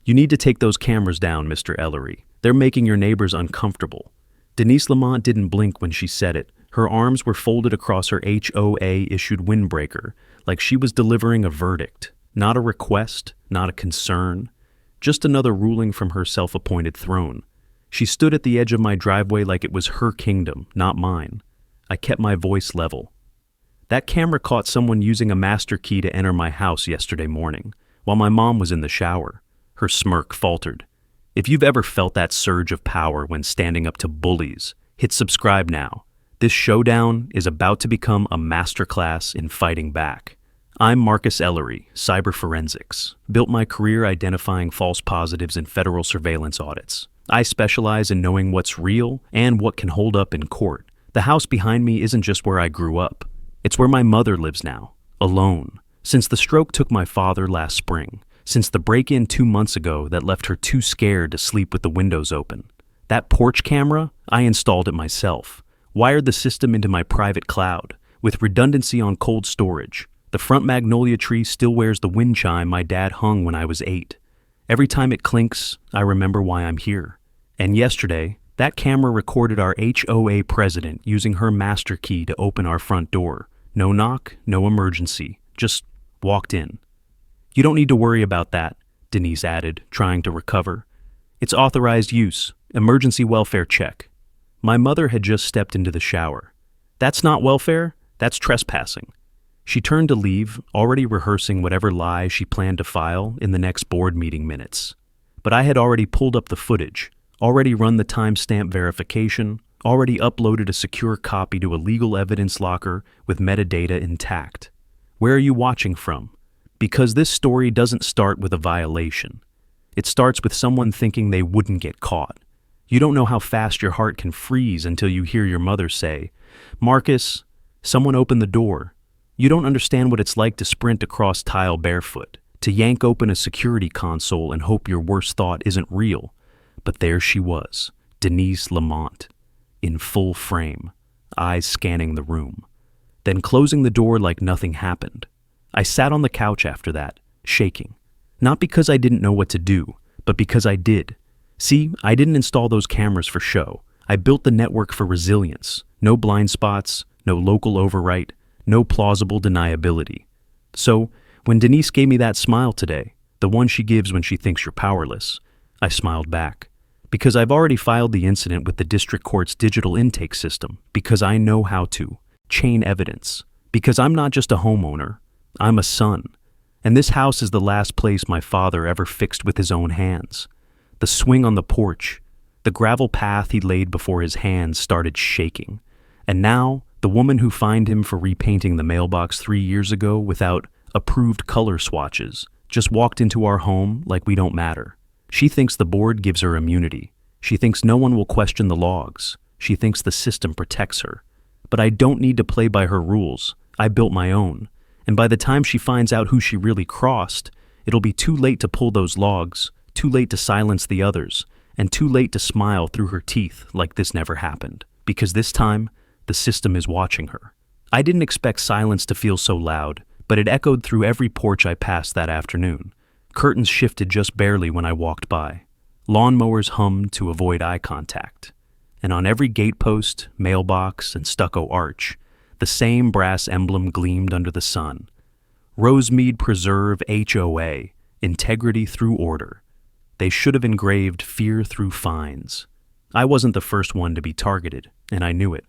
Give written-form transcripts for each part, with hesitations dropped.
You need to take those cameras down, Mr. Ellery. They're making your neighbors uncomfortable. Denise Lamont didn't blink when she said it. Her arms were folded across her HOA-issued windbreaker, like she was delivering a verdict. Not a request, not a concern. Just another ruling from her self-appointed throne. She stood at the edge of my driveway like it was her kingdom, not mine. I kept my voice level. That camera caught someone using a master key to enter my house yesterday morning, while my mom was in the shower. Her smirk faltered. If you've ever felt that surge of power when standing up to bullies, hit subscribe now. This showdown is about to become a masterclass in fighting back. I'm Marcus Ellery, Cyber Forensics. Built my career identifying false positives in federal surveillance audits. I specialize in knowing what's real and what can hold up in court. The house behind me isn't just where I grew up. It's where my mother lives now, alone. Since the stroke took my father last spring. Since the break-in 2 months ago that left her too scared to sleep with the windows open. That porch camera, I installed it myself. Wired the system into my private cloud, with redundancy on cold storage. The front magnolia tree still wears the wind chime my dad hung when I was 8. Every time it clinks, I remember why I'm here. And yesterday, that camera recorded our HOA president using her master key to open our front door. No knock, no emergency, just walked in. You don't need to worry about that, Denise added, trying to recover. It's authorized use, emergency welfare check. My mother had just stepped into the shower. That's not welfare, that's trespassing. She turned to leave, already rehearsing whatever lie she planned to file in the next board meeting minutes. But I had already pulled up the footage, already run the timestamp verification, already uploaded a secure copy to a legal evidence locker with metadata intact. Where are you watching from? Because this story doesn't start with a violation. It starts with someone thinking they wouldn't get caught. You don't know how fast your heart can freeze until you hear your mother say, "Marcus, someone opened the door." You don't understand what it's like to sprint across tile barefoot, to yank open a security console and hope your worst thought isn't real. But there she was, Denise Lamont, in full frame, eyes scanning the room, then closing the door like nothing happened. I sat on the couch after that, shaking. Not because I didn't know what to do, but because I did. See, I didn't install those cameras for show. I built the network for resilience. No blind spots, no local overwrite, no plausible deniability. So, when Denise gave me that smile today, the one she gives when she thinks you're powerless, I smiled back. Because I've already filed the incident with the district court's digital intake system, because I know how to chain evidence, because I'm not just a homeowner, I'm a son. And this house is the last place my father ever fixed with his own hands. The swing on the porch, the gravel path he laid before his hands started shaking. And now, the woman who fined him for repainting the mailbox 3 years ago without approved color swatches just walked into our home like we don't matter. She thinks the board gives her immunity. She thinks no one will question the logs. She thinks the system protects her. But I don't need to play by her rules. I built my own. And by the time she finds out who she really crossed, it'll be too late to pull those logs, too late to silence the others, and too late to smile through her teeth like this never happened. Because this time, the system is watching her. I didn't expect silence to feel so loud, but it echoed through every porch I passed that afternoon. Curtains shifted just barely when I walked by. Lawnmowers hummed to avoid eye contact. And on every gatepost, mailbox, and stucco arch, the same brass emblem gleamed under the sun. Rosemead Preserve HOA, integrity through order. They should have engraved fear through fines. I wasn't the first one to be targeted, and I knew it.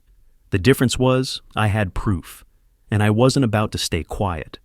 The difference was, I had proof, and I wasn't about to stay quiet.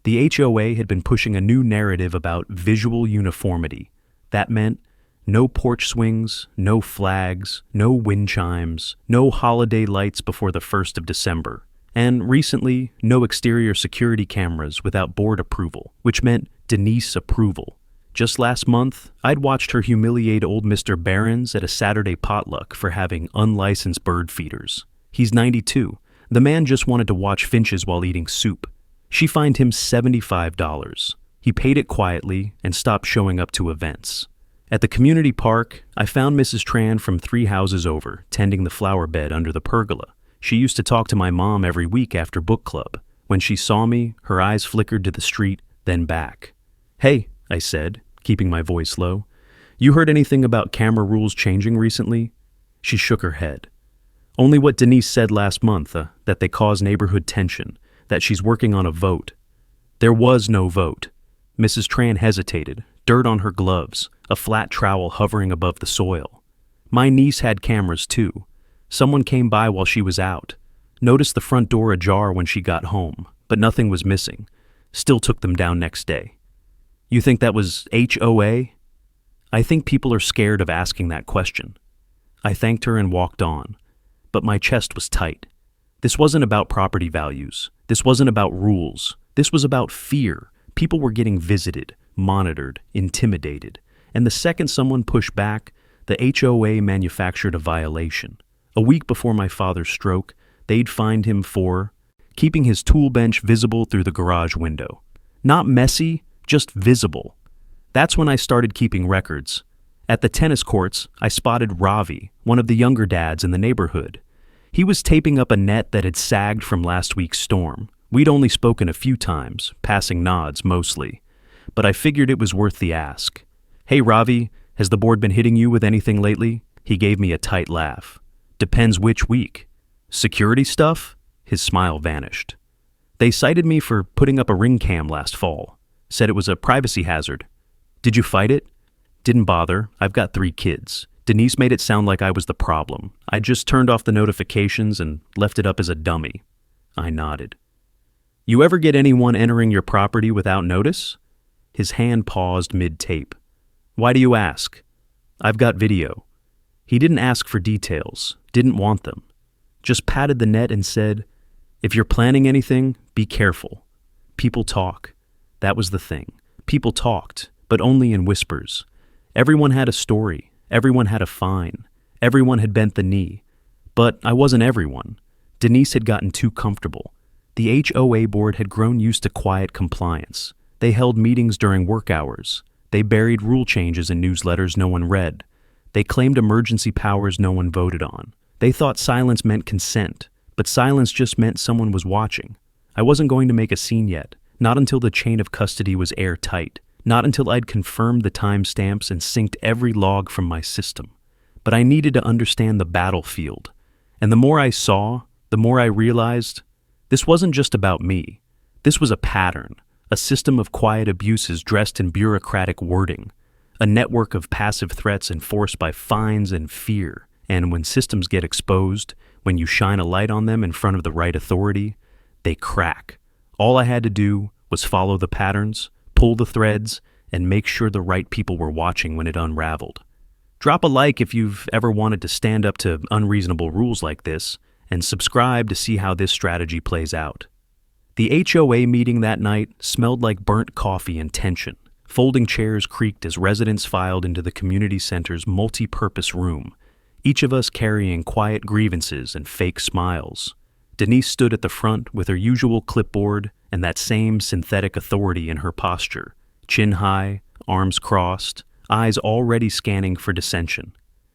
The HOA had been pushing a new narrative about visual uniformity. That meant no porch swings, no flags, no wind chimes, no holiday lights before the 1st of December. And recently, no exterior security cameras without board approval, which meant Denise approval. Just last month, I'd watched her humiliate old Mr. Barons at a Saturday potluck for having unlicensed bird feeders. He's 92. The man just wanted to watch finches while eating soup. She fined him $75. He paid it quietly and stopped showing up to events. At the community park, I found Mrs. Tran from 3 houses over, tending the flower bed under the pergola. She used to talk to my mom every week after book club. When she saw me, her eyes flickered to the street, then back. "Hey," I said, keeping my voice low. You heard anything about camera rules changing recently? She shook her head. Only what Denise said last month, that they cause neighborhood tension, that she's working on a vote. There was no vote. Mrs. Tran hesitated, dirt on her gloves, a flat trowel hovering above the soil. My niece had cameras too. Someone came by while she was out. Noticed the front door ajar when she got home, but nothing was missing. Still took them down next day. You think that was HOA? I think people are scared of asking that question. I thanked her and walked on, but my chest was tight. This wasn't about property values. This wasn't about rules. This was about fear. People were getting visited, monitored, intimidated. And the second someone pushed back, the HOA manufactured a violation. A week before my father's stroke, they'd fined him for keeping his tool bench visible through the garage window. Not messy, just visible. That's when I started keeping records. At the tennis courts, I spotted Ravi, one of the younger dads in the neighborhood. He was taping up a net that had sagged from last week's storm. We'd only spoken a few times, passing nods mostly. But I figured it was worth the ask. Hey Ravi, has the board been hitting you with anything lately? He gave me a tight laugh. Depends which week. Security stuff? His smile vanished. They cited me for putting up a ring cam last fall. Said it was a privacy hazard. Did you fight it? Didn't bother. I've got 3 kids. Denise made it sound like I was the problem. I just turned off the notifications and left it up as a dummy. I nodded. You ever get anyone entering your property without notice? His hand paused mid-tape. Why do you ask? I've got video. He didn't ask for details, didn't want them. Just patted the net and said, if you're planning anything, be careful. People talk. That was the thing. People talked, but only in whispers. Everyone had a story. Everyone had a fine. Everyone had bent the knee. But I wasn't everyone. Denise had gotten too comfortable. The HOA board had grown used to quiet compliance. They held meetings during work hours. They buried rule changes in newsletters no one read. They claimed emergency powers no one voted on. They thought silence meant consent, but silence just meant someone was watching. I wasn't going to make a scene yet, not until the chain of custody was airtight, not until I'd confirmed the timestamps and synced every log from my system. But I needed to understand the battlefield. And the more I saw, the more I realized this wasn't just about me. This was a pattern, a system of quiet abuses dressed in bureaucratic wording, a network of passive threats enforced by fines and fear. And when systems get exposed, when you shine a light on them in front of the right authority, they crack. All I had to do was follow the patterns, pull the threads, and make sure the right people were watching when it unraveled. Drop a like if you've ever wanted to stand up to unreasonable rules like this, and subscribe to see how this strategy plays out. The HOA meeting that night smelled like burnt coffee and tension. Folding chairs creaked as residents filed into the community center's multi-purpose room, each of us carrying quiet grievances and fake smiles. Denise stood at the front with her usual clipboard and that same synthetic authority in her posture, chin high, arms crossed, eyes already scanning for dissension.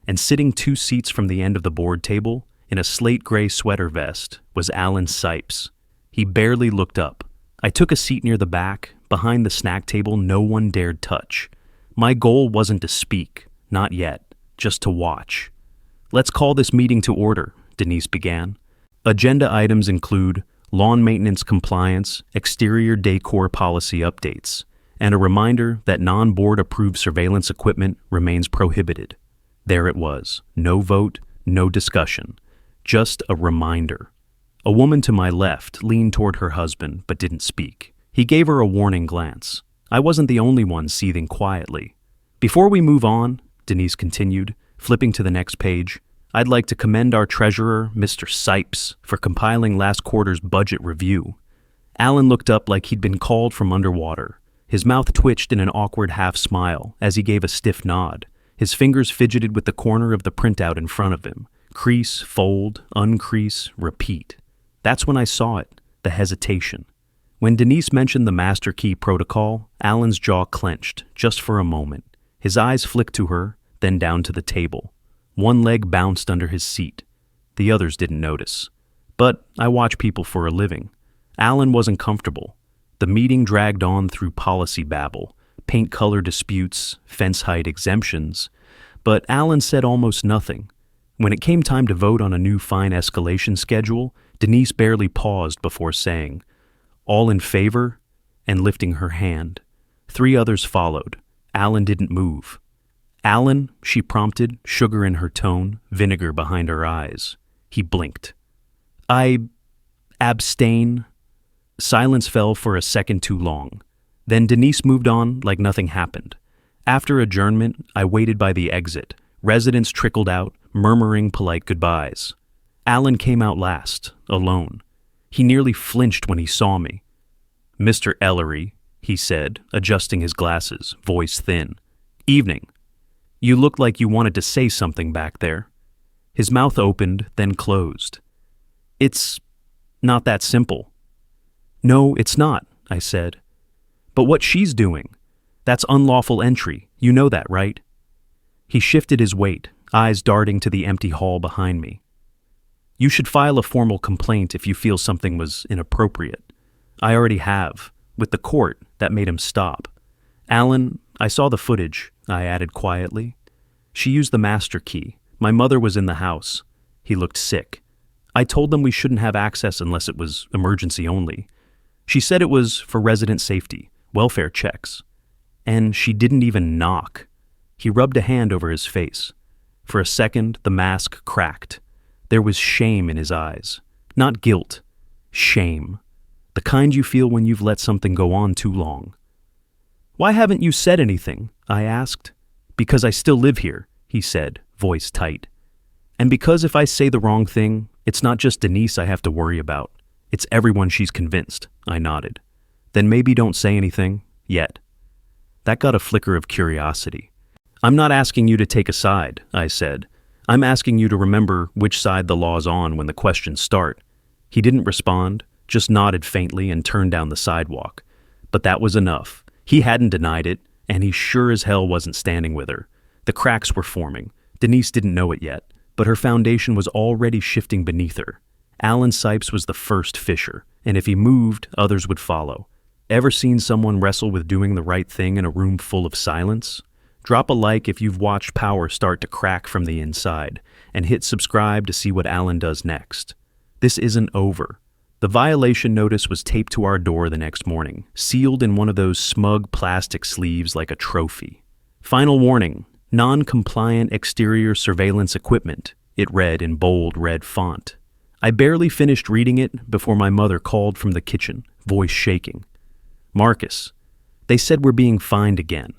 And sitting 2 seats from the end of the board table, in a slate gray sweater vest, was Alan Sipes. He barely looked up. I took a seat near the back, behind the snack table no one dared touch. My goal wasn't to speak, not yet, just to watch. Let's call this meeting to order, Denise began. Agenda items include lawn maintenance compliance, exterior decor policy updates, and a reminder that non-board approved surveillance equipment remains prohibited. There it was. No vote, no discussion. Just a reminder. A woman to my left leaned toward her husband but didn't speak. He gave her a warning glance. I wasn't the only one seething quietly. Before we move on, Denise continued, flipping to the next page, I'd like to commend our treasurer, Mr. Sipes, for compiling last quarter's budget review. Alan looked up like he'd been called from underwater. His mouth twitched in an awkward half-smile as he gave a stiff nod. His fingers fidgeted with the corner of the printout in front of him. Crease, fold, uncrease, repeat. That's when I saw it, the hesitation. When Denise mentioned the master key protocol, Alan's jaw clenched, just for a moment. His eyes flicked to her, then down to the table. One leg bounced under his seat. The others didn't notice. But I watch people for a living. Alan wasn't comfortable. The meeting dragged on through policy babble, paint color disputes, fence height exemptions, but Alan said almost nothing. When it came time to vote on a new fine escalation schedule, Denise barely paused before saying, "All in favor?" and lifting her hand. 3 others followed. Alan didn't move. "Alan," she prompted, sugar in her tone, vinegar behind her eyes. He blinked. "I abstain." Silence fell for a second too long. Then Denise moved on like nothing happened. After adjournment, I waited by the exit. Residents trickled out, murmuring polite goodbyes. Alan came out last, alone. He nearly flinched when he saw me. "Mr. Ellery," he said, adjusting his glasses, voice thin. "Evening. You looked like you wanted to say something back there." His mouth opened, then closed. "It's not that simple." "No, it's not," I said. "But what she's doing, that's unlawful entry. You know that, right?" He shifted his weight, eyes darting to the empty hall behind me. "You should file a formal complaint if you feel something was inappropriate. I already have, with the court that made him stop. Alan, I saw the footage," I added quietly. "She used the master key. My mother was in the house." He looked sick. "I told them we shouldn't have access unless it was emergency only. She said it was for resident safety, welfare checks. And she didn't even knock." He rubbed a hand over his face. For a second, the mask cracked. There was shame in his eyes. Not guilt. Shame. The kind you feel when you've let something go on too long. "Why haven't you said anything?" I asked. "Because I still live here," he said, voice tight. "And because if I say the wrong thing, it's not just Denise I have to worry about. It's everyone she's convinced," I nodded. "Then maybe don't say anything, yet." That got a flicker of curiosity. "I'm not asking you to take a side," I said. "I'm asking you to remember which side the law's on when the questions start." He didn't respond, just nodded faintly and turned down the sidewalk. But that was enough. He hadn't denied it, and he sure as hell wasn't standing with her. The cracks were forming. Denise didn't know it yet, but her foundation was already shifting beneath her. Alan Sipes was the first fisher, and if he moved, others would follow. Ever seen someone wrestle with doing the right thing in a room full of silence? Drop a like if you've watched power start to crack from the inside, and hit subscribe to see what Alan does next. This isn't over. The violation notice was taped to our door the next morning, sealed in one of those smug plastic sleeves like a trophy. "Final warning, non-compliant exterior surveillance equipment," it read in bold red font. I barely finished reading it before my mother called from the kitchen, voice shaking. "Marcus, they said we're being fined again."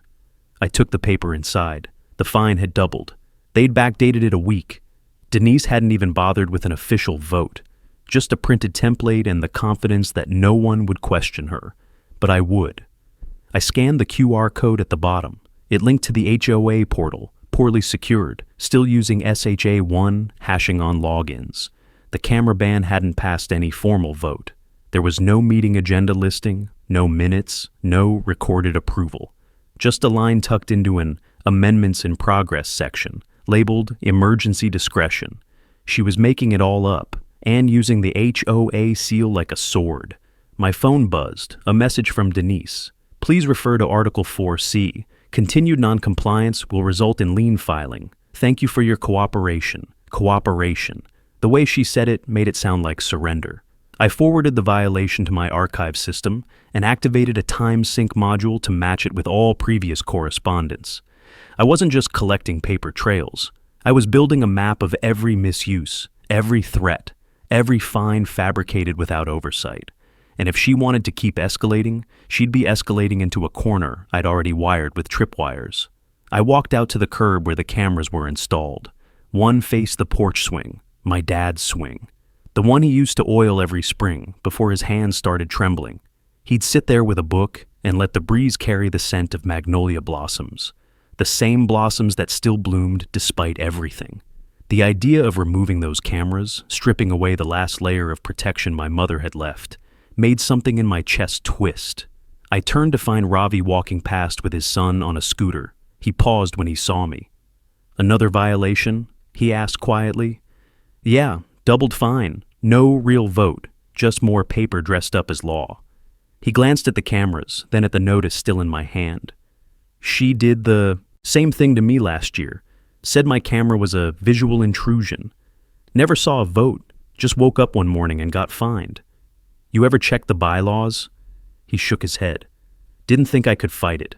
I took the paper inside. The fine had doubled. They'd backdated it a week. Denise hadn't even bothered with an official vote. Just a printed template and the confidence that no one would question her. But I would. I scanned the QR code at the bottom. It linked to the HOA portal, poorly secured, still using SHA-1, hashing on logins. The camera ban hadn't passed any formal vote. There was no meeting agenda listing, no minutes, no recorded approval. Just a line tucked into an Amendments in Progress section, labeled Emergency Discretion. She was making it all up, and using the HOA seal like a sword. My phone buzzed, a message from Denise. "Please refer to Article 4C. Continued noncompliance will result in lien filing. Thank you for your cooperation." Cooperation. The way she said it made it sound like surrender. I forwarded the violation to my archive system and activated a time sync module to match it with all previous correspondence. I wasn't just collecting paper trails. I was building a map of every misuse, every threat, every fine fabricated without oversight. And if she wanted to keep escalating, she'd be escalating into a corner I'd already wired with tripwires. I walked out to the curb where the cameras were installed. One faced the porch swing, my dad's swing. The one he used to oil every spring before his hands started trembling. He'd sit there with a book and let the breeze carry the scent of magnolia blossoms. The same blossoms that still bloomed despite everything. The idea of removing those cameras, stripping away the last layer of protection my mother had left, made something in my chest twist. I turned to find Ravi walking past with his son on a scooter. He paused when he saw me. "Another violation?" he asked quietly. "Yeah, doubled fine. No real vote, just more paper dressed up as law." He glanced at the cameras, then at the notice still in my hand. She did the same thing to me last year. Said my camera was a visual intrusion. Never saw a vote, just woke up one morning and got fined. You ever check the bylaws? He shook his head. Didn't think I could fight it.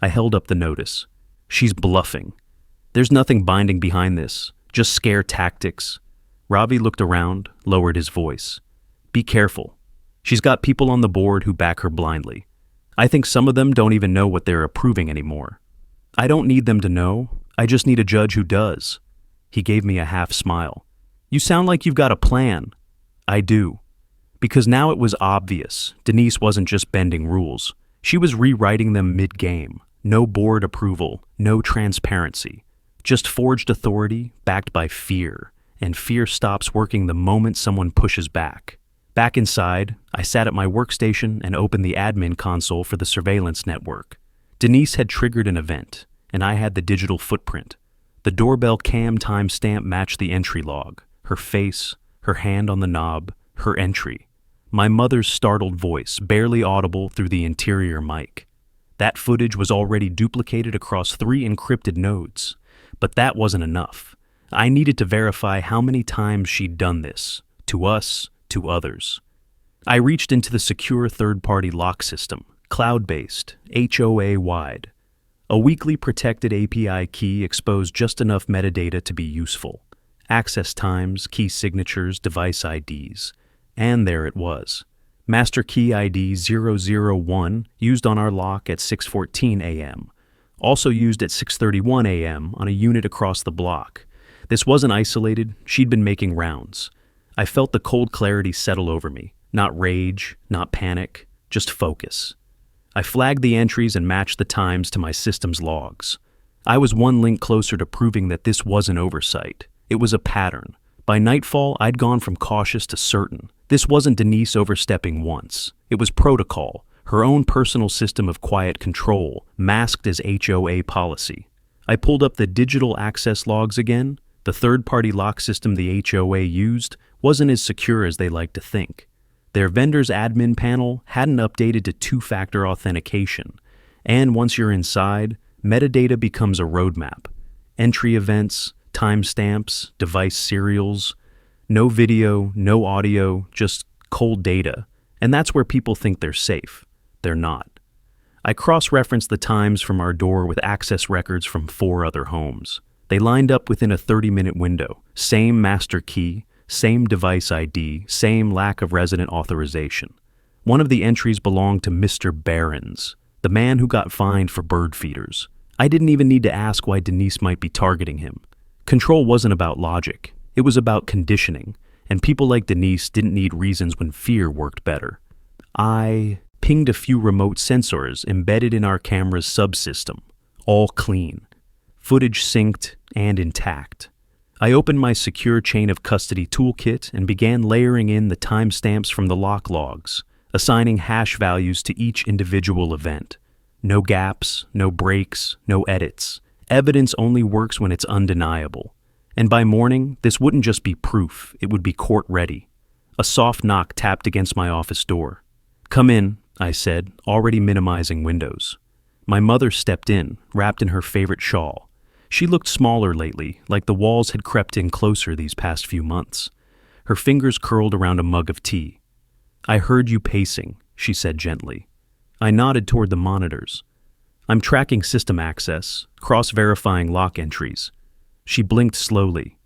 I held up the notice. She's bluffing. There's nothing binding behind this, just scare tactics. Ravi looked around, lowered his voice. Be careful. She's got people on the board who back her blindly. I think some of them don't even know what they're approving anymore. I don't need them to know. I just need a judge who does. He gave me a half smile. You sound like you've got a plan. I do. Because now it was obvious. Denise wasn't just bending rules. She was rewriting them mid-game. No board approval, no transparency. Just forged authority backed by fear. And fear stops working the moment someone pushes back. Back inside, I sat at my workstation and opened the admin console for the surveillance network. Denise had triggered an event, and I had the digital footprint. The doorbell cam timestamp matched the entry log. Her face, her hand on the knob, her entry. My mother's startled voice, barely audible through the interior mic. That footage was already duplicated across 3 encrypted nodes. But that wasn't enough. I needed to verify how many times she'd done this, to us, to others. I reached into the secure third-party lock system, cloud-based, HOA-wide. A weakly protected API key exposed just enough metadata to be useful. Access times, key signatures, device IDs. And there it was. Master key ID 001 used on our lock at 6:14 a.m. Also used at 6:31 a.m. on a unit across the block. This wasn't isolated, she'd been making rounds. I felt the cold clarity settle over me. Not rage, not panic, just focus. I flagged the entries and matched the times to my system's logs. I was one link closer to proving that this wasn't oversight. It was a pattern. By nightfall, I'd gone from cautious to certain. This wasn't Denise overstepping once. It was protocol, her own personal system of quiet control, masked as HOA policy. I pulled up the digital access logs again. The third-party lock system the HOA used wasn't as secure as they liked to think. Their vendor's admin panel hadn't updated to 2-factor authentication. And once you're inside, metadata becomes a roadmap. Entry events, timestamps, device serials. No video, no audio, just cold data. And that's where people think they're safe. They're not. I cross-referenced the times from our door with access records from 4 other homes. They lined up within a 30-minute window. Same master key, same device ID, same lack of resident authorization. One of the entries belonged to Mr. Behrens, the man who got fined for bird feeders. I didn't even need to ask why Denise might be targeting him. Control wasn't about logic. It was about conditioning, and people like Denise didn't need reasons when fear worked better. I pinged a few remote sensors embedded in our camera's subsystem, all clean. Footage synced and intact. I opened my secure chain of custody toolkit and began layering in the timestamps from the lock logs, assigning hash values to each individual event. No gaps, no breaks, no edits. Evidence only works when it's undeniable. And by morning, this wouldn't just be proof, it would be court-ready. A soft knock tapped against my office door. "Come in," I said, already minimizing windows. My mother stepped in, wrapped in her favorite shawl. She looked smaller lately, like the walls had crept in closer these past few months. Her fingers curled around a mug of tea. "I heard you pacing," she said gently. I nodded toward the monitors. "I'm tracking system access, cross-verifying lock entries." She blinked slowly.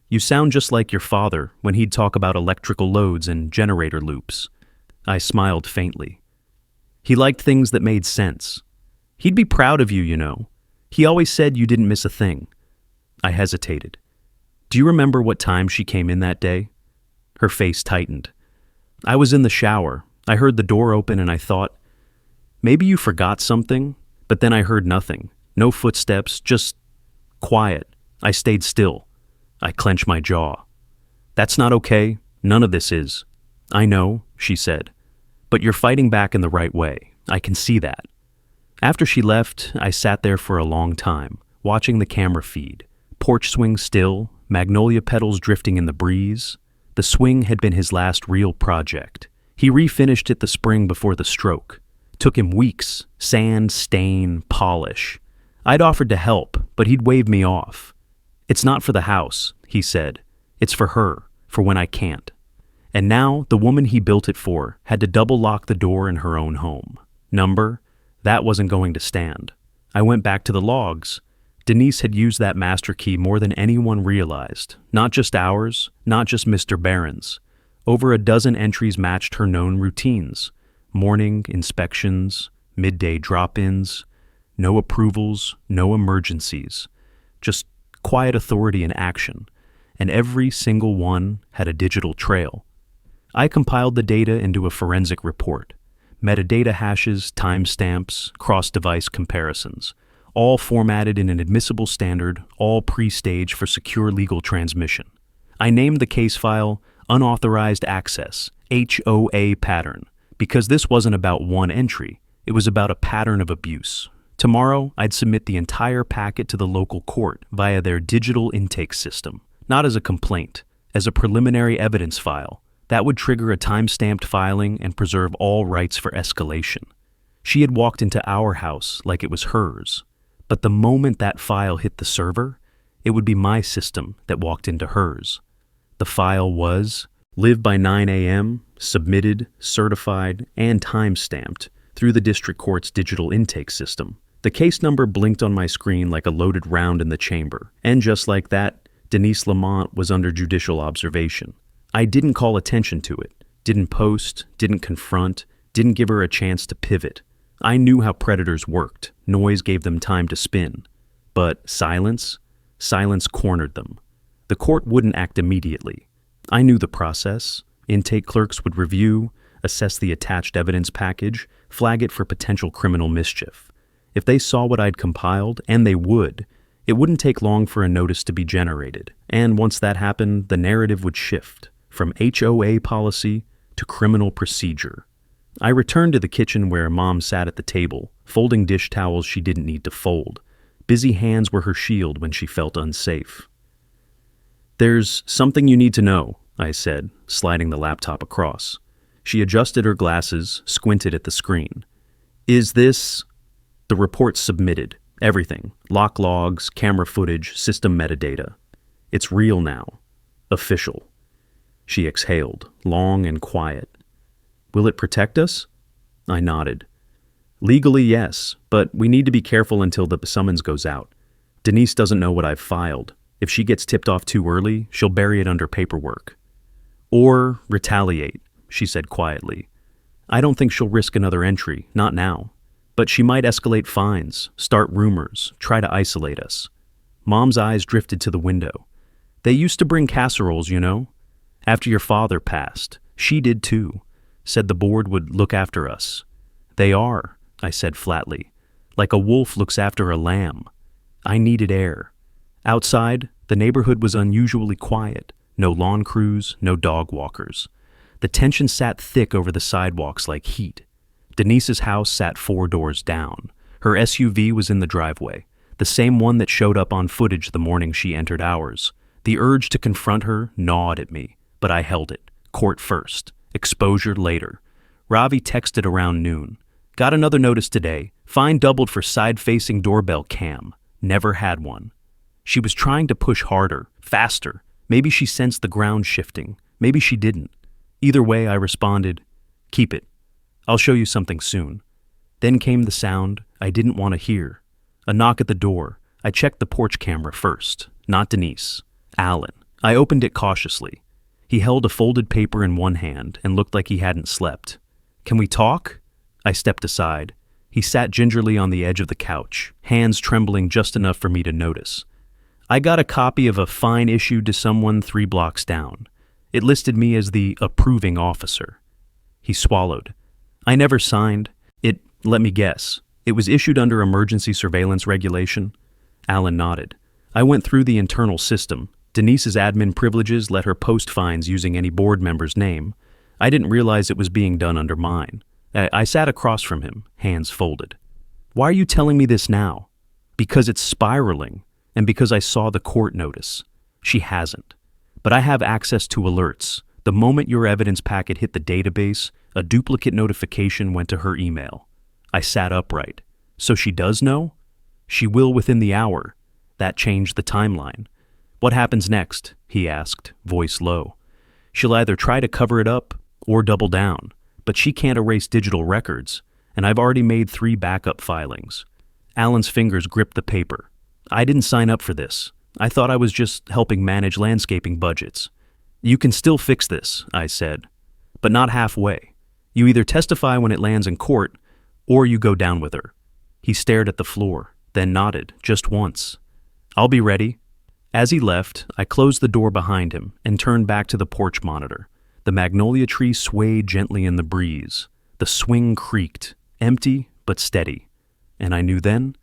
"You sound just like your father when he'd talk about electrical loads and generator loops." I smiled faintly. "He liked things that made sense. He'd be proud of you, you know. He always said you didn't miss a thing." I hesitated. "Do you remember what time she came in that day?" Her face tightened. "I was in the shower. I heard the door open and I thought, maybe you forgot something, but then I heard nothing. No footsteps, just quiet. I stayed still." I clenched my jaw. "That's not okay. None of this is." "I know," she said. "But you're fighting back in the right way. I can see that." After she left, I sat there for a long time, watching the camera feed. Porch swing still, magnolia petals drifting in the breeze. The swing had been his last real project. He refinished it the spring before the stroke. Took him weeks. Sand, stain, polish. I'd offered to help, but he'd waved me off. "It's not for the house," he said. "It's for her, for when I can't." And now, the woman he built it for had to double lock the door in her own home. Number? That wasn't going to stand. I went back to the logs. Denise had used that master key more than anyone realized. Not just ours, not just Mr. Barron's. Over a dozen entries matched her known routines. Morning inspections, midday drop-ins, no approvals, no emergencies. Just quiet authority in action. And every single one had a digital trail. I compiled the data into a forensic report. Metadata hashes, timestamps, cross-device comparisons, all formatted in an admissible standard, all pre-staged for secure legal transmission. I named the case file Unauthorized Access, HOA Pattern, because this wasn't about one entry, it was about a pattern of abuse. Tomorrow, I'd submit the entire packet to the local court via their digital intake system, not as a complaint, as a preliminary evidence file. That would trigger a time-stamped filing and preserve all rights for escalation. She had walked into our house like it was hers, but the moment that file hit the server, it would be my system that walked into hers. The file was live by 9 a.m., submitted, certified, and time-stamped through the district court's digital intake system. The case number blinked on my screen like a loaded round in the chamber, and just like that, Denise Lamont was under judicial observation. I didn't call attention to it, didn't post, didn't confront, didn't give her a chance to pivot. I knew how predators worked. Noise gave them time to spin. But silence cornered them. The court wouldn't act immediately. I knew the process. Intake clerks would review, assess the attached evidence package, flag it for potential criminal mischief. If they saw what I'd compiled, and they would, it wouldn't take long for a notice to be generated. And once that happened, the narrative would shift from HOA policy to criminal procedure. I returned to the kitchen where Mom sat at the table, folding dish towels she didn't need to fold. Busy hands were her shield when she felt unsafe. "There's something you need to know," I said, sliding the laptop across. She adjusted her glasses, squinted at the screen. "Is this—" The report submitted. Everything. Lock logs, camera footage, system metadata. "It's real now. Official." She exhaled, long and quiet. "Will it protect us?" I nodded. "Legally, yes, but we need to be careful until the summons goes out. Denise doesn't know what I've filed. If she gets tipped off too early, she'll bury it under paperwork." "Or retaliate," she said quietly. "I don't think she'll risk another entry, not now. But she might escalate fines, start rumors, try to isolate us." Mom's eyes drifted to the window. "They used to bring casseroles, you know. After your father passed, she did too. Said the board would look after us." "They are," I said flatly, "like a wolf looks after a lamb." I needed air. Outside, the neighborhood was unusually quiet. No lawn crews, no dog walkers. The tension sat thick over the sidewalks like heat. Denise's house sat 4 doors down. Her SUV was in the driveway, the same one that showed up on footage the morning she entered ours. The urge to confront her gnawed at me, but I held it. Court first. Exposure later. Ravi texted around noon. "Got another notice today. Fine doubled for side-facing doorbell cam. Never had one." She was trying to push harder, faster. Maybe she sensed the ground shifting. Maybe she didn't. Either way, I responded, "Keep it. I'll show you something soon." Then came the sound I didn't want to hear. A knock at the door. I checked the porch camera first. Not Denise. Alan. I opened it cautiously. He held a folded paper in one hand and looked like he hadn't slept. "Can we talk?" I stepped aside. He sat gingerly on the edge of the couch, hands trembling just enough for me to notice. "I got a copy of a fine issued to someone 3 blocks down. It listed me as the approving officer." He swallowed. "I never signed. Let me guess. It was issued under emergency surveillance regulation?" Alan nodded. "I went through the internal system. Denise's admin privileges let her post fines using any board member's name. I didn't realize it was being done under mine." I sat across from him, hands folded. "Why are you telling me this now?" "Because it's spiraling, and because I saw the court notice. She hasn't. But I have access to alerts. The moment your evidence packet hit the database, a duplicate notification went to her email. I sat upright. So she does know? She will within the hour. That changed the timeline. What happens next? He asked, voice low. She'll either try to cover it up or double down, but she can't erase digital records, and I've already made 3 backup filings. Alan's fingers gripped the paper. I didn't sign up for this. I thought I was just helping manage landscaping budgets. You can still fix this, I said, but not halfway. You either testify when it lands in court, or you go down with her. He stared at the floor, then nodded, just once. I'll be ready. As he left, I closed the door behind him and turned back to the porch monitor. The magnolia tree swayed gently in the breeze. The swing creaked, empty but steady. And I knew then,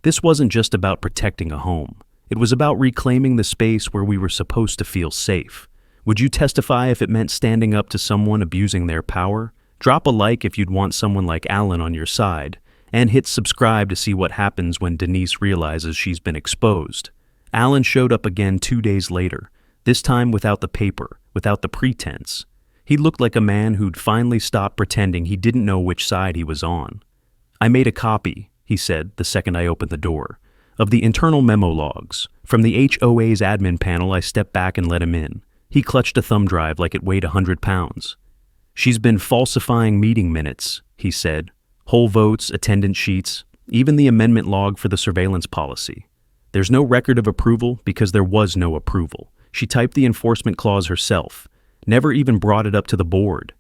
this wasn't just about protecting a home. It was about reclaiming the space where we were supposed to feel safe. Would you testify if it meant standing up to someone abusing their power? Drop a like if you'd want someone like Alan on your side, and hit subscribe to see what happens when Denise realizes she's been exposed. Alan showed up again 2 days later, this time without the paper, without the pretense. He looked like a man who'd finally stopped pretending he didn't know which side he was on. I made a copy, he said the second I opened the door, of the internal memo logs. From the HOA's admin panel, I stepped back and let him in. He clutched a thumb drive like it weighed 100 pounds. She's been falsifying meeting minutes, he said. Whole votes, attendance sheets, even the amendment log for the surveillance policy. There's no record of approval because there was no approval. She typed the enforcement clause herself, never even brought it up to the board.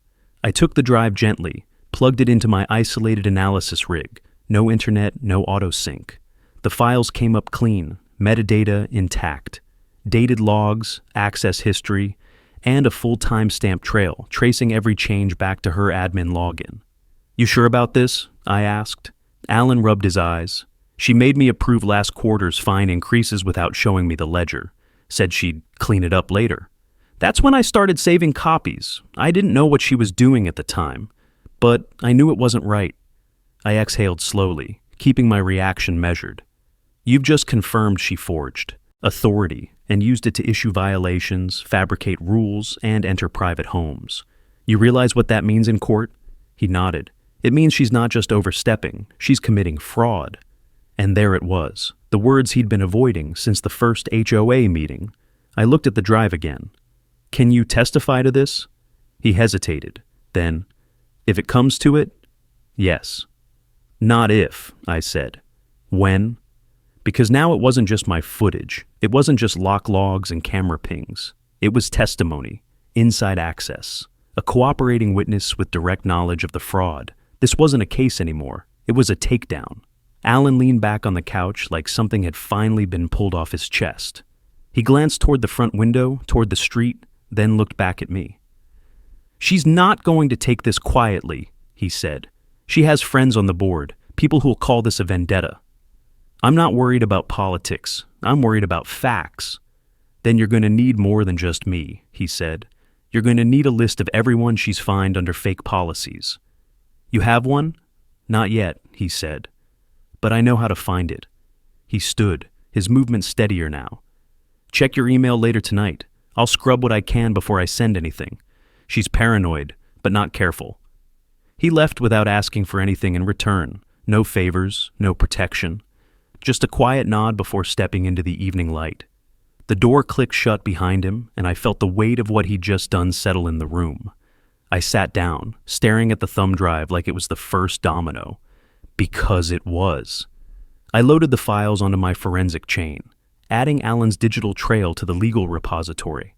I took the drive gently, plugged it into my isolated analysis rig. No internet, no auto-sync. The files came up clean, metadata intact. Dated logs, access history, and a full timestamp trail tracing every change back to her admin login. You sure about this? I asked. Alan rubbed his eyes. She made me approve last quarter's fine increases without showing me the ledger. Said she'd clean it up later. That's when I started saving copies. I didn't know what she was doing at the time, but I knew it wasn't right. I exhaled slowly, keeping my reaction measured. You've just confirmed she forged authority and used it to issue violations, fabricate rules, and enter private homes. You realize what that means in court? He nodded. It means she's not just overstepping, she's committing fraud. And there it was, the words he'd been avoiding since the first HOA meeting. I looked at the drive again. Can you testify to this? He hesitated. Then, if it comes to it, yes. Not if, I said. When? Because now it wasn't just my footage. It wasn't just lock logs and camera pings. It was testimony, inside access, a cooperating witness with direct knowledge of the fraud. This wasn't a case anymore. It was a takedown. Alan leaned back on the couch like something had finally been pulled off his chest. He glanced toward the front window, toward the street, then looked back at me. She's not going to take this quietly, he said. She has friends on the board, people who'll call this a vendetta. I'm not worried about politics. I'm worried about facts. Then you're going to need more than just me, he said. You're going to need a list of everyone she's fined under fake policies. You have one? Not yet, he said. But I know how to find it. He stood, his movement steadier now. Check your email later tonight. I'll scrub what I can before I send anything. She's paranoid, but not careful. He left without asking for anything in return. No favors, no protection. Just a quiet nod before stepping into the evening light. The door clicked shut behind him, and I felt the weight of what he'd just done settle in the room. I sat down, staring at the thumb drive like it was the first domino. Because it was. I loaded the files onto my forensic chain, adding Alan's digital trail to the legal repository.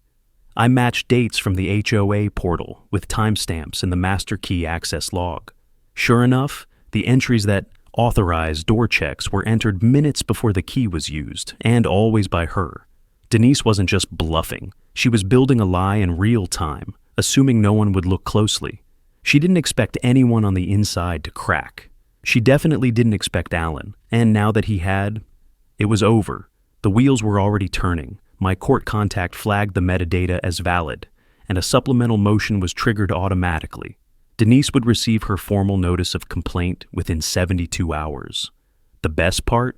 I matched dates from the HOA portal with timestamps in the master key access log. Sure enough, the entries that authorized door checks were entered minutes before the key was used, and always by her. Denise wasn't just bluffing. She was building a lie in real time, assuming no one would look closely. She didn't expect anyone on the inside to crack. She definitely didn't expect Alan, and now that he had, it was over. The wheels were already turning. My court contact flagged the metadata as valid, and a supplemental motion was triggered automatically. Denise would receive her formal notice of complaint within 72 hours. The best part?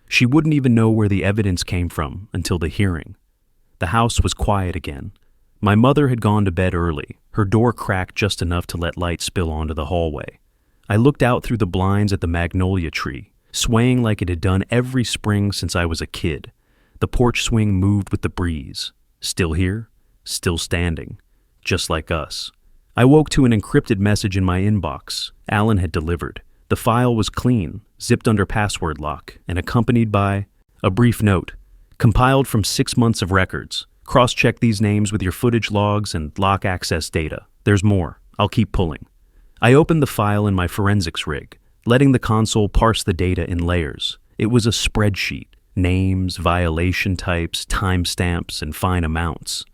She wouldn't even know where the evidence came from until the hearing. The house was quiet again. My mother had gone to bed early, her door cracked just enough to let light spill onto the hallway. I looked out through the blinds at the magnolia tree, swaying like it had done every spring since I was a kid. The porch swing moved with the breeze. Still here, still standing, just like us. I woke to an encrypted message in my inbox. Alan had delivered. The file was clean, zipped under password lock, and accompanied by a brief note, compiled from 6 months of records. Cross-check these names with your footage logs and lock access data. There's more. I'll keep pulling. I opened the file in my forensics rig, letting the console parse the data in layers. It was a spreadsheet. Names, violation types, timestamps, and fine amounts.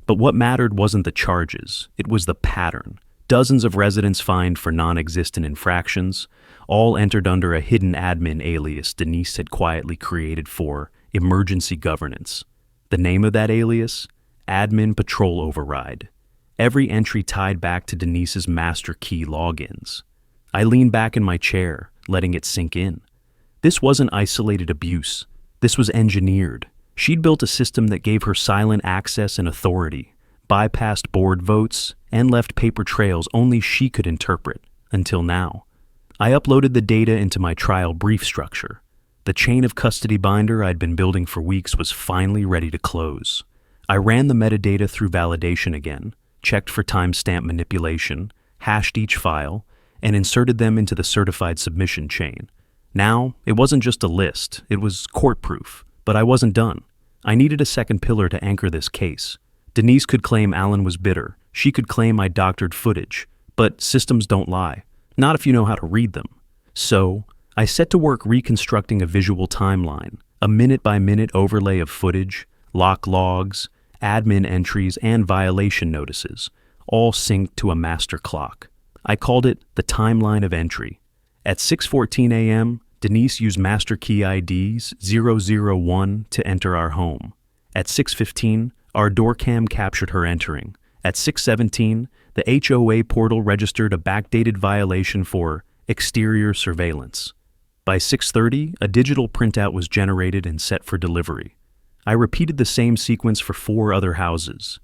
But what mattered wasn't the charges. It was the pattern. Dozens of residents fined for non-existent infractions, all entered under a hidden admin alias Denise had quietly created for emergency governance. The name of that alias? Admin Patrol Override. Every entry tied back to Denise's master key logins. I leaned back in my chair, letting it sink in. This wasn't isolated abuse. This was engineered. She'd built a system that gave her silent access and authority, bypassed board votes, and left paper trails only she could interpret, until now. I uploaded the data into my trial brief structure. The chain of custody binder I'd been building for weeks was finally ready to close. I ran the metadata through validation again, checked for timestamp manipulation, hashed each file, and inserted them into the certified submission chain. Now, it wasn't just a list, it was court-proof, but I wasn't done. I needed a second pillar to anchor this case. Denise could claim Alan was bitter. She could claim I doctored footage. But systems don't lie. Not if you know how to read them. So, I set to work reconstructing a visual timeline, a minute-by-minute overlay of footage, lock logs, admin entries, and violation notices, all synced to a master clock. I called it the timeline of entry. At 6:14 a.m., Denise used master key IDs 001 to enter our home. At 6:15, our door cam captured her entering. At 6:17, the HOA portal registered a backdated violation for exterior surveillance. By 6:30, a digital printout was generated and set for delivery. I repeated the same sequence for 4 other houses.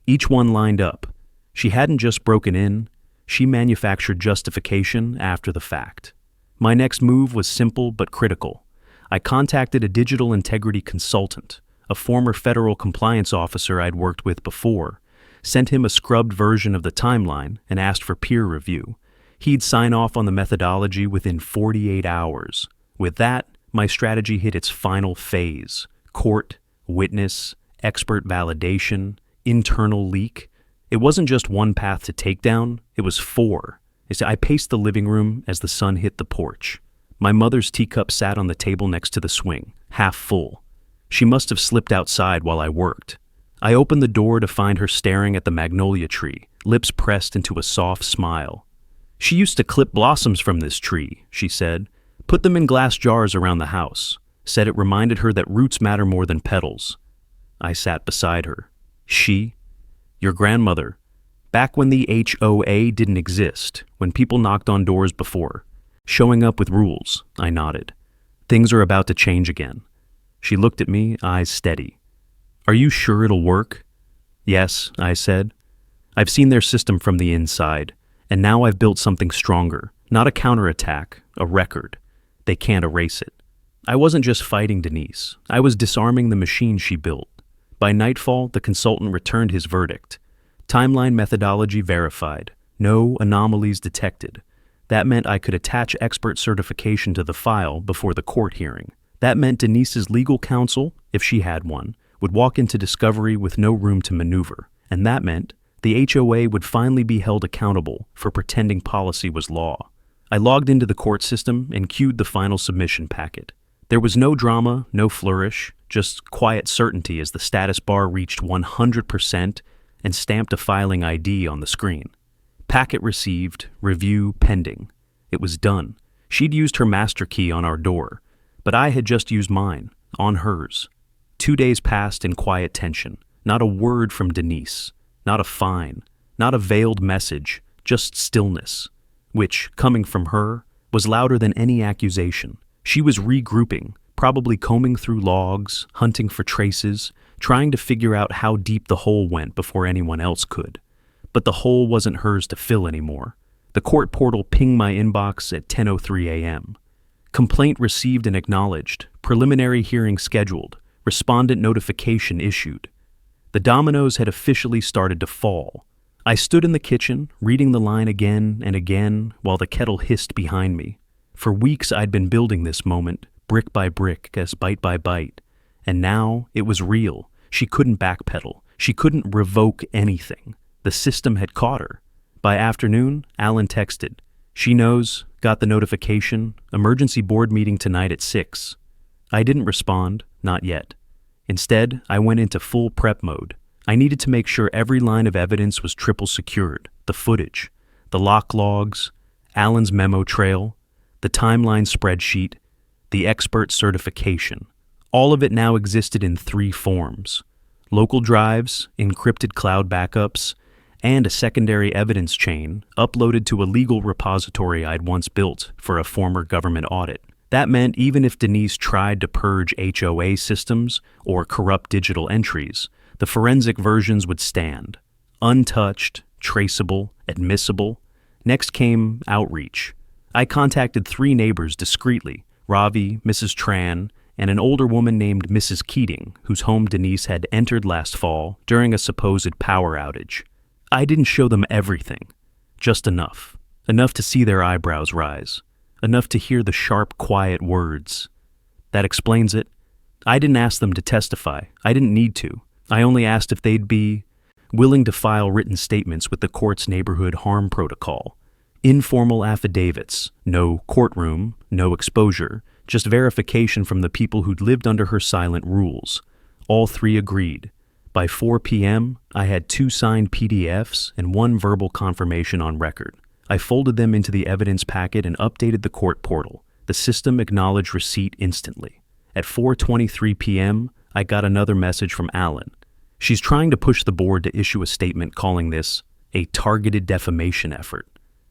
Each one lined up. She hadn't just broken in, she manufactured justification after the fact. My next move was simple but critical. I contacted a digital integrity consultant, a former federal compliance officer I'd worked with before, sent him a scrubbed version of the timeline, and asked for peer review. He'd sign off on the methodology within 48 hours. With that, my strategy hit its final phase: court, witness, expert validation, internal leak. It wasn't just one path to takedown, it was 4. I paced the living room as the sun hit the porch. My mother's teacup sat on the table next to the swing, half full. She must have slipped outside while I worked. I opened the door to find her staring at the magnolia tree, lips pressed into a soft smile. "She used to clip blossoms from this tree," she said. "Put them in glass jars around the house. Said it reminded her that roots matter more than petals." I sat beside her. "She? Your grandmother. Back when the HOA didn't exist, when people knocked on doors before. Showing up with rules," I nodded. "Things are about to change again." She looked at me, eyes steady. "Are you sure it'll work?" "Yes," I said. "I've seen their system from the inside, and now I've built something stronger. Not a counterattack, a record. They can't erase it." I wasn't just fighting Denise. I was disarming the machine she built. By nightfall, the consultant returned his verdict. Timeline methodology verified. No anomalies detected. That meant I could attach expert certification to the file before the court hearing. That meant Denise's legal counsel, if she had one, would walk into discovery with no room to maneuver. And that meant the HOA would finally be held accountable for pretending policy was law. I logged into the court system and queued the final submission packet. There was no drama, no flourish, just quiet certainty as the status bar reached 100% and stamped a filing ID on the screen. Packet received, review pending. It was done. She'd used her master key on our door, but I had just used mine, on hers. 2 days passed in quiet tension. Not a word from Denise. Not a fine. Not a veiled message. Just stillness, which, coming from her, was louder than any accusation. She was regrouping, probably combing through logs, hunting for traces, trying to figure out how deep the hole went before anyone else could. But the hole wasn't hers to fill anymore. The court portal pinged my inbox at 10:03 a.m. Complaint received and acknowledged. Preliminary hearing scheduled. Respondent notification issued. The dominoes had officially started to fall. I stood in the kitchen, reading the line again and again while the kettle hissed behind me. For weeks I'd been building this moment, brick by brick, as bite by bite. And now it was real. She couldn't backpedal. She couldn't revoke anything. The system had caught her. By afternoon, Alan texted. She knows, got the notification, emergency board meeting tonight at 6. I didn't respond, not yet. Instead, I went into full prep mode. I needed to make sure every line of evidence was triple secured. The footage, the lock logs, Alan's memo trail, the timeline spreadsheet, the expert certification. All of it now existed in 3 forms: local drives, encrypted cloud backups, and a secondary evidence chain uploaded to a legal repository I'd once built for a former government audit. That meant even if Denise tried to purge HOA systems or corrupt digital entries, the forensic versions would stand. Untouched, traceable, admissible. Next came outreach. I contacted 3 neighbors discreetly, Ravi, Mrs. Tran, and an older woman named Mrs. Keating, whose home Denise had entered last fall during a supposed power outage. I didn't show them everything, just enough. Enough to see their eyebrows rise. Enough to hear the sharp, quiet words. That explains it. I didn't ask them to testify. I didn't need to. I only asked if they'd be willing to file written statements with the court's neighborhood harm protocol. Informal affidavits. No courtroom, no exposure, just verification from the people who'd lived under her silent rules. All 3 agreed. By 4 p.m., I had 2 signed PDFs and 1 verbal confirmation on record. I folded them into the evidence packet and updated the court portal. The system acknowledged receipt instantly. At 4:23 p.m., I got another message from Alan. She's trying to push the board to issue a statement calling this a targeted defamation effort.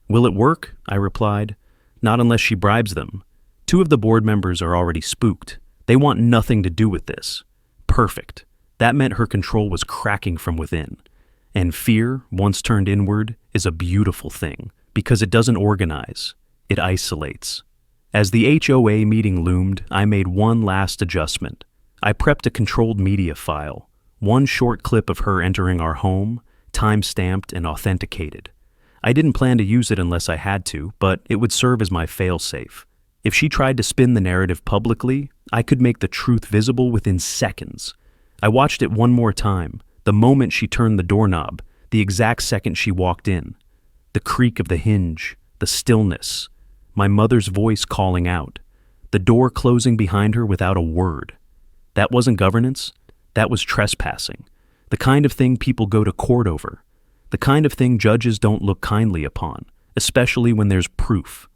Will it work? I replied. Not unless she bribes them. 2 of the board members are already spooked. They want nothing to do with this. Perfect. That meant her control was cracking from within. And fear, once turned inward, is a beautiful thing, because it doesn't organize. It isolates. As the HOA meeting loomed, I made one last adjustment. I prepped a controlled media file, 1 short clip of her entering our home, time-stamped and authenticated. I didn't plan to use it unless I had to, but it would serve as my fail-safe. If she tried to spin the narrative publicly, I could make the truth visible within seconds. I watched it one more time, the moment she turned the doorknob, the exact second she walked in. The creak of the hinge, the stillness, my mother's voice calling out, the door closing behind her without a word. That wasn't governance, that was trespassing, the kind of thing people go to court over, the kind of thing judges don't look kindly upon, especially when there's proof.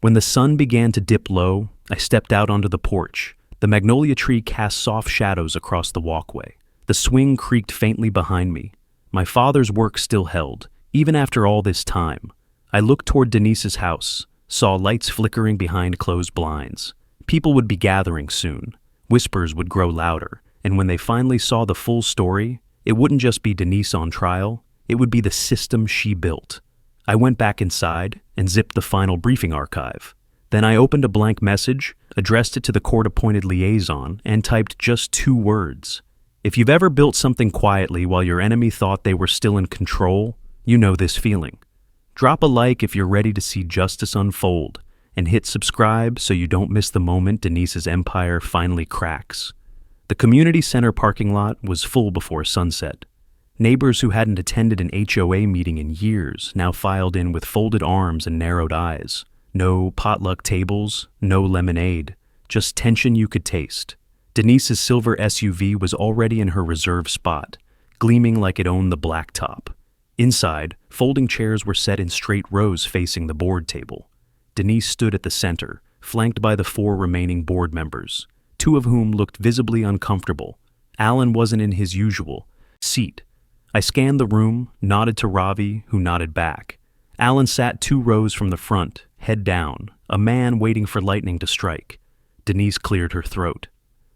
When the sun began to dip low, I stepped out onto the porch. The magnolia tree cast soft shadows across the walkway. The swing creaked faintly behind me. My father's work still held, even after all this time. I looked toward Denise's house, saw lights flickering behind closed blinds. People would be gathering soon. Whispers would grow louder, and when they finally saw the full story, it wouldn't just be Denise on trial, it would be the system she built. I went back inside and zipped the final briefing archive. Then I opened a blank message, addressed it to the court-appointed liaison, and typed just 2 words. If you've ever built something quietly while your enemy thought they were still in control, you know this feeling. Drop a like if you're ready to see justice unfold, and hit subscribe so you don't miss the moment Denise's empire finally cracks. The community center parking lot was full before sunset. Neighbors who hadn't attended an HOA meeting in years now filed in with folded arms and narrowed eyes. No potluck tables, no lemonade, just tension you could taste. Denise's silver SUV was already in her reserve spot, gleaming like it owned the blacktop. Inside, folding chairs were set in straight rows facing the board table. Denise stood at the center, flanked by the 4 remaining board members, 2 of whom looked visibly uncomfortable. Alan wasn't in his usual seat. I scanned the room, nodded to Ravi, who nodded back. Alan sat 2 rows from the front, head down, a man waiting for lightning to strike. Denise cleared her throat.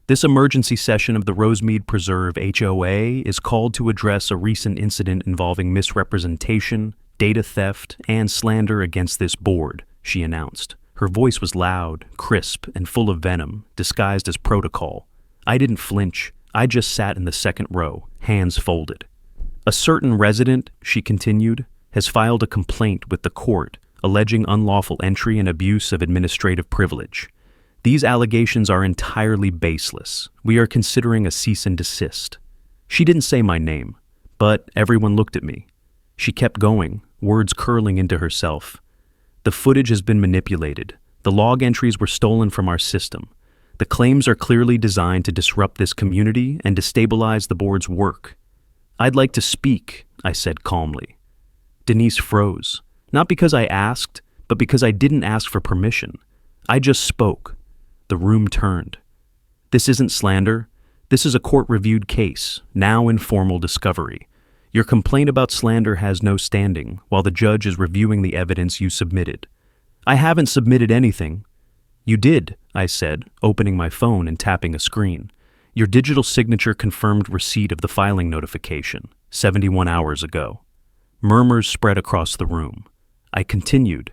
This emergency session of the Rosemead Preserve HOA is called to address a recent incident involving misrepresentation, Data theft and slander against this board, she announced. Her voice was loud, crisp, and full of venom, disguised as protocol. I didn't flinch. I just sat in the second row, hands folded. A certain resident, she continued, has filed a complaint with the court alleging unlawful entry and abuse of administrative privilege. These allegations are entirely baseless. We are considering a cease and desist. She didn't say my name, but everyone looked at me. She kept going, words curling into herself. The footage has been manipulated. The log entries were stolen from our system. The claims are clearly designed to disrupt this community and destabilize the board's work. I'd like to speak, I said calmly. Denise froze, not because I asked, but because I didn't ask for permission. I just spoke. The room turned. This isn't slander. This is a court-reviewed case, now in formal discovery. Your complaint about slander has no standing, while the judge is reviewing the evidence you submitted. I haven't submitted anything. You did, I said, opening my phone and tapping a screen. Your digital signature confirmed receipt of the filing notification, 71 hours ago. Murmurs spread across the room. I continued.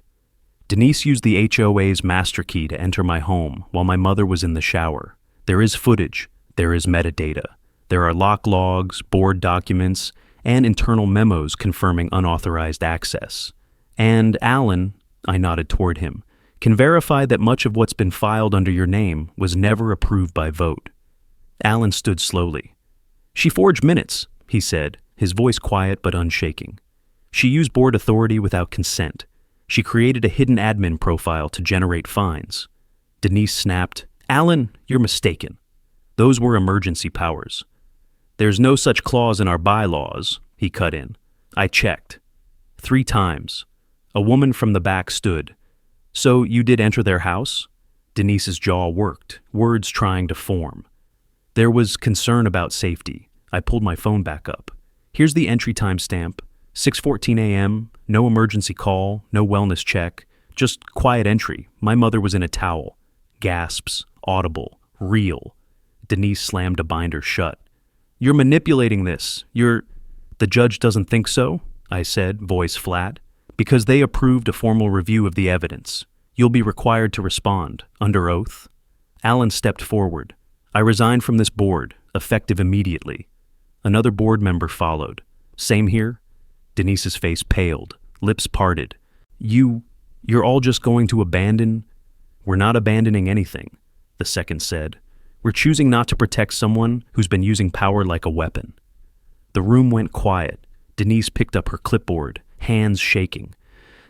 Denise used the HOA's master key to enter my home while my mother was in the shower. There is footage. There is metadata. There are lock logs, board documents, and internal memos confirming unauthorized access. And Alan, I nodded toward him, can verify that much of what's been filed under your name was never approved by vote. Alan stood slowly. She forged minutes, he said, his voice quiet but unshaking. She used board authority without consent. She created a hidden admin profile to generate fines. Denise snapped, Alan, you're mistaken. Those were emergency powers. There's no such clause in our bylaws, he cut in. I checked. 3 times. A woman from the back stood. So you did enter their house? Denise's jaw worked, words trying to form. There was concern about safety. I pulled my phone back up. Here's the entry timestamp. 6:14 a.m., no emergency call, no wellness check, just quiet entry. My mother was in a towel. Gasps, audible, real. Denise slammed a binder shut. You're manipulating this. The judge doesn't think so, I said, voice flat. Because they approved a formal review of the evidence. You'll be required to respond, under oath. Alan stepped forward. I resigned from this board, effective immediately. Another board member followed. Same here? Denise's face paled, lips parted. You're all just going to abandon? We're not abandoning anything, the second said. We're choosing not to protect someone who's been using power like a weapon. The room went quiet. Denise picked up her clipboard, hands shaking.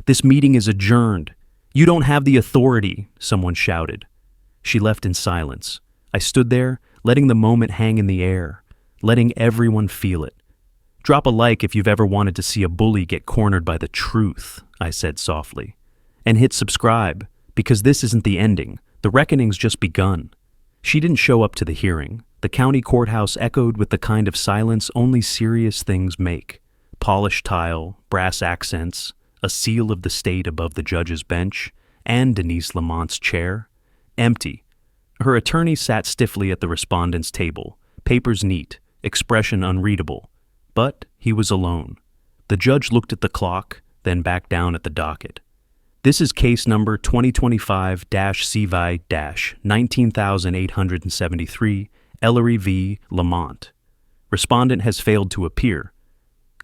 This meeting is adjourned. You don't have the authority, someone shouted. She left in silence. I stood there, letting the moment hang in the air, letting everyone feel it. Drop a like if you've ever wanted to see a bully get cornered by the truth, I said softly. And hit subscribe, because this isn't the ending. The reckoning's just begun. She didn't show up to the hearing. The county courthouse echoed with the kind of silence only serious things make. Polished tile, brass accents, a seal of the state above the judge's bench, and Denise Lamont's chair. Empty. Her attorney sat stiffly at the respondent's table, papers neat, expression unreadable. But he was alone. The judge looked at the clock, then back down at the docket. This is case number 2025-CVI-19873, Ellery v. Lamont. Respondent has failed to appear.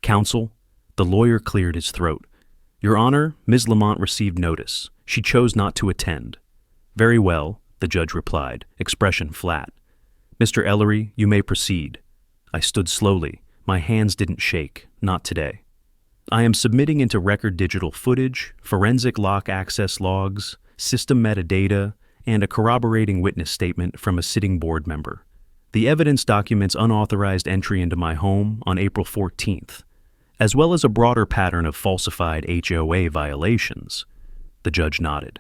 Counsel, the lawyer cleared his throat. Your Honor, Ms. Lamont received notice. She chose not to attend. Very well, the judge replied, expression flat. Mr. Ellery, you may proceed. I stood slowly. My hands didn't shake, not today. I am submitting into record digital footage, forensic lock access logs, system metadata, and a corroborating witness statement from a sitting board member. The evidence documents unauthorized entry into my home on April 14th, as well as a broader pattern of falsified HOA violations. The judge nodded.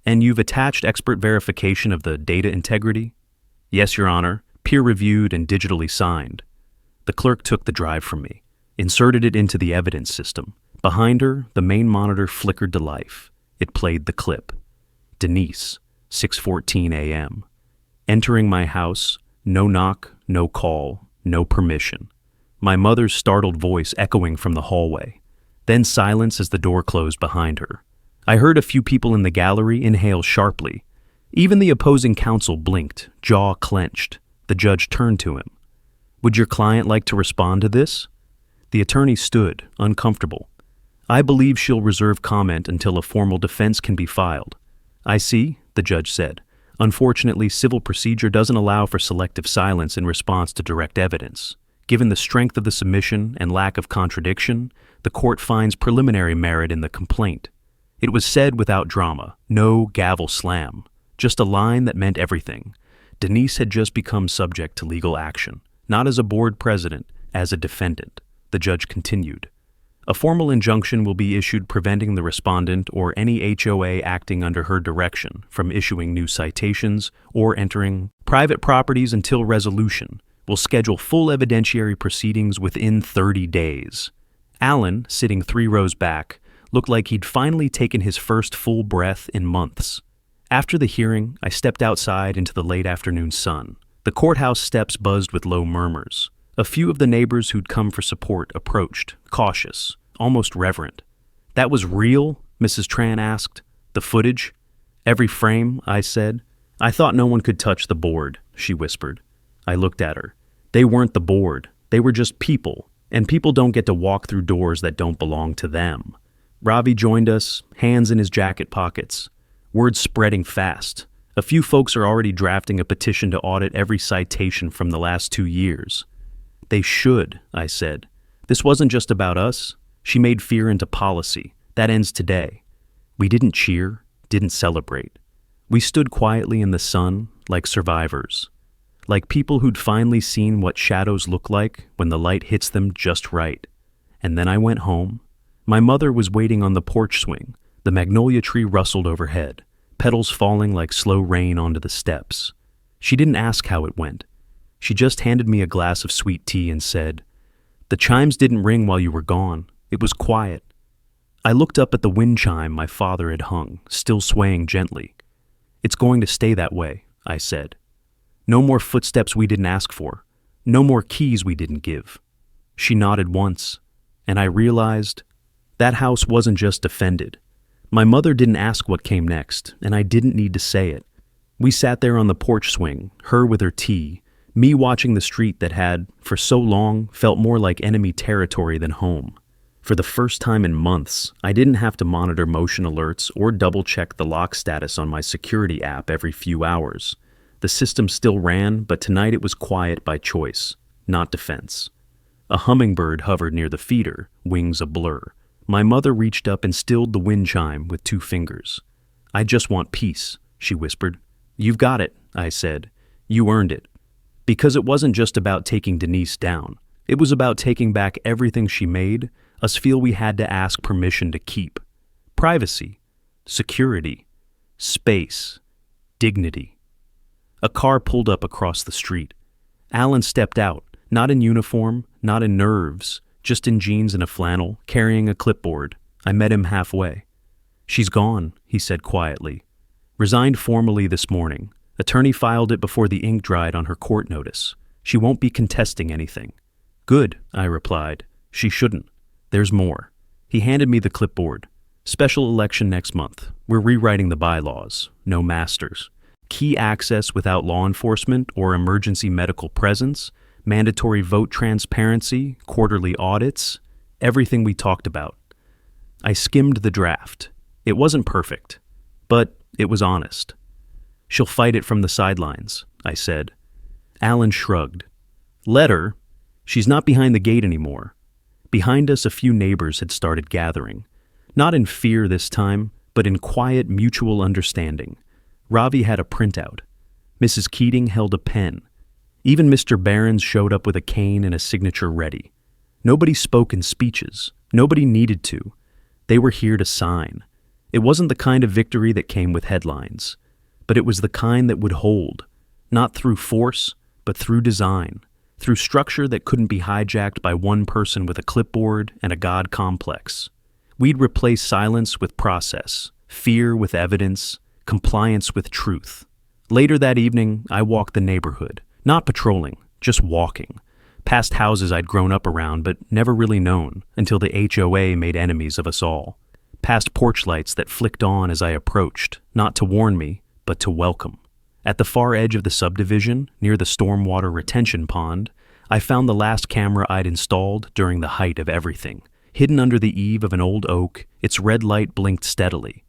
And you've attached expert verification of the data integrity? Yes, Your Honor, peer-reviewed and digitally signed. The clerk took the drive from me, inserted it into the evidence system. Behind her, the main monitor flickered to life. It played the clip. Denise, 6:14 a.m. Entering my house, no knock, no call, no permission. My mother's startled voice echoing from the hallway. Then silence as the door closed behind her. I heard a few people in the gallery inhale sharply. Even the opposing counsel blinked, jaw clenched. The judge turned to him. "Would your client like to respond to this?" The attorney stood, uncomfortable. "I believe she'll reserve comment until a formal defense can be filed." "I see," the judge said. "Unfortunately, civil procedure doesn't allow for selective silence in response to direct evidence. Given the strength of the submission and lack of contradiction, the court finds preliminary merit in the complaint." It was said without drama, no gavel slam, just a line that meant everything. Denise had just become subject to legal action, not as a board president, as a defendant. The judge continued. "A formal injunction will be issued preventing the respondent or any HOA acting under her direction from issuing new citations or entering private properties until resolution. We'll schedule full evidentiary proceedings within 30 days. Alan, sitting 3 rows back, looked like he'd finally taken his first full breath in months. After the hearing, I stepped outside into the late afternoon sun. The courthouse steps buzzed with low murmurs. A few of the neighbors who'd come for support approached, cautious, almost reverent. "That was real?" Mrs. Tran asked. "The footage?" "Every frame," I said. "I thought no one could touch the board," she whispered. I looked at her. They weren't the board. They were just people, and people don't get to walk through doors that don't belong to them. Ravi joined us, hands in his jacket pockets. Word's spreading fast. A few folks are already drafting a petition to audit every citation from the last 2 years. "They should," I said. "This wasn't just about us. She made fear into policy. That ends today." We didn't cheer, didn't celebrate. We stood quietly in the sun, like survivors. Like people who'd finally seen what shadows look like when the light hits them just right. And then I went home. My mother was waiting on the porch swing. The magnolia tree rustled overhead, petals falling like slow rain onto the steps. She didn't ask how it went. She just handed me a glass of sweet tea and said, "The chimes didn't ring while you were gone. It was quiet." I looked up at the wind chime my father had hung, still swaying gently. "It's going to stay that way," I said. "No more footsteps we didn't ask for. No more keys we didn't give." She nodded once, and I realized that house wasn't just defended. My mother didn't ask what came next, and I didn't need to say it. We sat there on the porch swing, her with her tea, me watching the street that had, for so long, felt more like enemy territory than home. For the first time in months, I didn't have to monitor motion alerts or double-check the lock status on my security app every few hours. The system still ran, but tonight it was quiet by choice, not defense. A hummingbird hovered near the feeder, wings a blur. My mother reached up and stilled the wind chime with 2 fingers. "I just want peace," she whispered. "You've got it," I said. "You earned it." Because it wasn't just about taking Denise down. It was about taking back everything she made us feel we had to ask permission to keep. Privacy, security, space, dignity. A car pulled up across the street. Alan stepped out, not in uniform, not in nerves, just in jeans and a flannel, carrying a clipboard. I met him halfway. "She's gone," he said quietly. "Resigned formally this morning. Attorney filed it before the ink dried on her court notice. She won't be contesting anything." "Good," I replied. "She shouldn't. There's more." He handed me the clipboard. "Special election next month. We're rewriting the bylaws. No masters. Key access without law enforcement or emergency medical presence. Mandatory vote transparency, quarterly audits, everything we talked about." I skimmed the draft. It wasn't perfect, but it was honest. "She'll fight it from the sidelines," I said. Alan shrugged. "Let her. She's not behind the gate anymore." Behind us, a few neighbors had started gathering. Not in fear this time, but in quiet mutual understanding. Ravi had a printout. Mrs. Keating held a pen. Even Mr. Barons showed up with a cane and a signature ready. Nobody spoke in speeches. Nobody needed to. They were here to sign. It wasn't the kind of victory that came with headlines, but it was the kind that would hold, not through force, but through design, through structure that couldn't be hijacked by one person with a clipboard and a God complex. We'd replace silence with process, fear with evidence, compliance with truth. Later that evening, I walked the neighborhood. Not patrolling, just walking. past houses I'd grown up around but never really known until the HOA made enemies of us all. Past porch lights that flicked on as I approached, not to warn me, but to welcome. At the far edge of the subdivision, near the stormwater retention pond, I found the last camera I'd installed during the height of everything. Hidden under the eave of an old oak, its red light blinked steadily.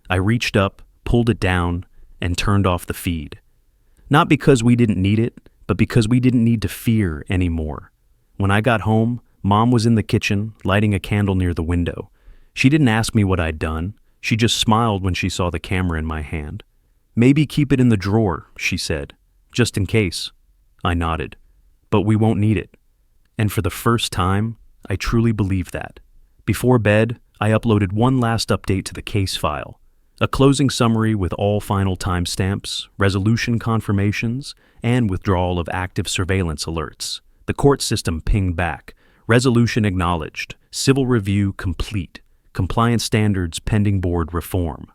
I reached up, pulled it down, and turned off the feed. Not because we didn't need it, but because we didn't need to fear anymore. When I got home, Mom was in the kitchen, lighting a candle near the window. She didn't ask me what I'd done. She just smiled when she saw the camera in my hand. "Maybe keep it in the drawer," she said, "just in case." I nodded. "But we won't need it." And for the first time, I truly believed that. Before bed, I uploaded one last update to the case file. A closing summary with all final timestamps, resolution confirmations, and withdrawal of active surveillance alerts. The court system pinged back. Resolution acknowledged. Civil review complete. Compliance standards pending board reform.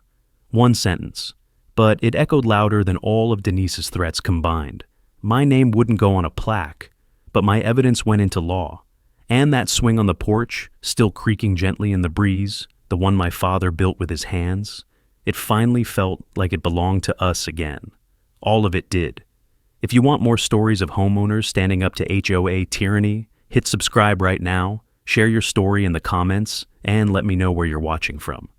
One sentence. But it echoed louder than all of Denise's threats combined. My name wouldn't go on a plaque, but my evidence went into law. And that swing on the porch, still creaking gently in the breeze, the one my father built with his hands, it finally felt like it belonged to us again. All of it did. If you want more stories of homeowners standing up to HOA tyranny, hit subscribe right now, share your story in the comments, and let me know where you're watching from.